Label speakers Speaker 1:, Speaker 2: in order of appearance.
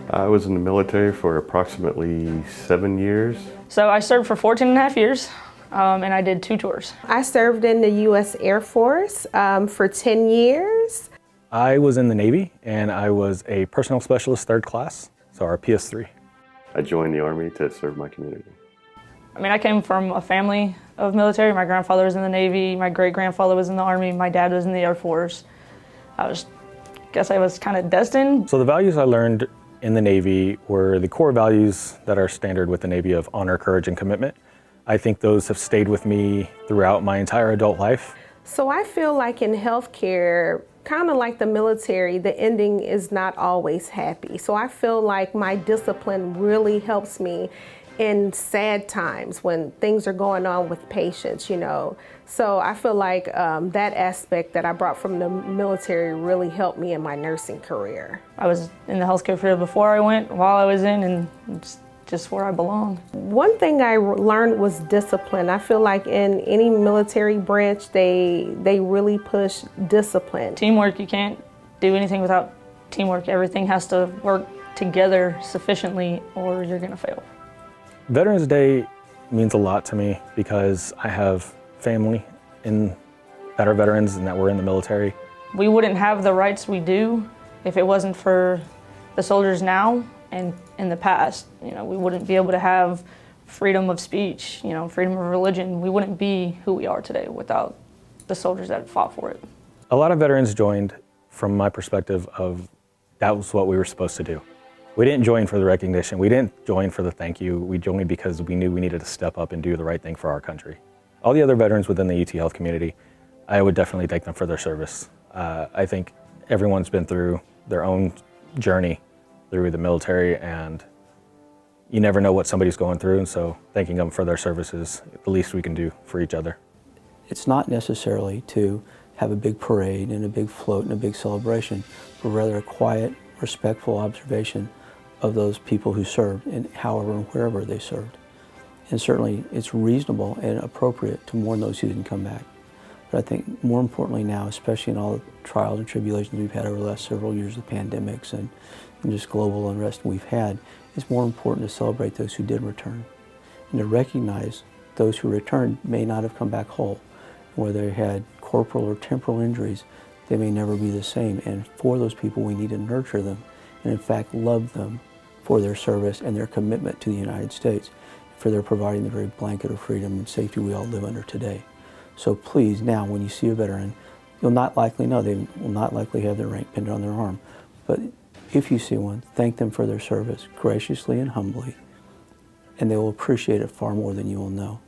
Speaker 1: I was in the military for approximately 7 years.
Speaker 2: So I served for 14 and a half years, and I did 2 tours.
Speaker 3: I served in the U.S. Air Force for 10 years.
Speaker 4: I was in the Navy, and I was a personnel specialist 3rd class, so our PS3.
Speaker 1: I joined the Army to serve my community.
Speaker 2: I mean, I came from a family of military. My grandfather was in the Navy, my great-grandfather was in the Army, my dad was in the Air Force. Guess I was kind of destined.
Speaker 4: So the values I learned in the Navy were the core values that are standard with the Navy of honor, courage, and commitment. I think those have stayed with me throughout my entire adult life.
Speaker 3: So I feel like in healthcare, kind of like the military, the ending is not always happy. So I feel like my discipline really helps me in sad times when things are going on with patients, you know. So I feel like that aspect that I brought from the military really helped me in my nursing career.
Speaker 2: I was in the healthcare field before I went, while I was in, and it's just where I belong.
Speaker 3: One thing I learned was discipline. I feel like in any military branch, they really push discipline.
Speaker 2: Teamwork, you can't do anything without teamwork. Everything has to work together sufficiently or you're gonna fail.
Speaker 4: Veterans Day means a lot to me because I have family that are veterans and that were in the military.
Speaker 2: We wouldn't have the rights we do if it wasn't for the soldiers now and in the past. You know, we wouldn't be able to have freedom of speech, you know, freedom of religion. We wouldn't be who we are today without the soldiers that fought for it.
Speaker 4: A lot of veterans joined from my perspective of that was what we were supposed to do. We didn't join for the recognition. We didn't join for the thank you. We joined because we knew we needed to step up and do the right thing for our country. All the other veterans within the UTHealth community, I would definitely thank them for their service. I think everyone's been through their own journey through the military, and you never know what somebody's going through, and so thanking them for their service is the least we can do for each other.
Speaker 5: It's not necessarily to have a big parade and a big float and a big celebration, but rather a quiet, respectful observation of those people who served and however and wherever they served. And certainly it's reasonable and appropriate to mourn those who didn't come back. But I think more importantly now, especially in all the trials and tribulations we've had over the last several years of pandemics and just global unrest we've had, it's more important to celebrate those who did return and to recognize those who returned may not have come back whole. Whether they had corporal or temporal injuries, they may never be the same. And for those people, we need to nurture them and in fact love them for their service and their commitment to the United States, for their providing the very blanket of freedom and safety we all live under today. So please, now when you see a veteran, you'll not likely know, they will not likely have their rank pinned on their arm, but if you see one, thank them for their service graciously and humbly, and they will appreciate it far more than you will know.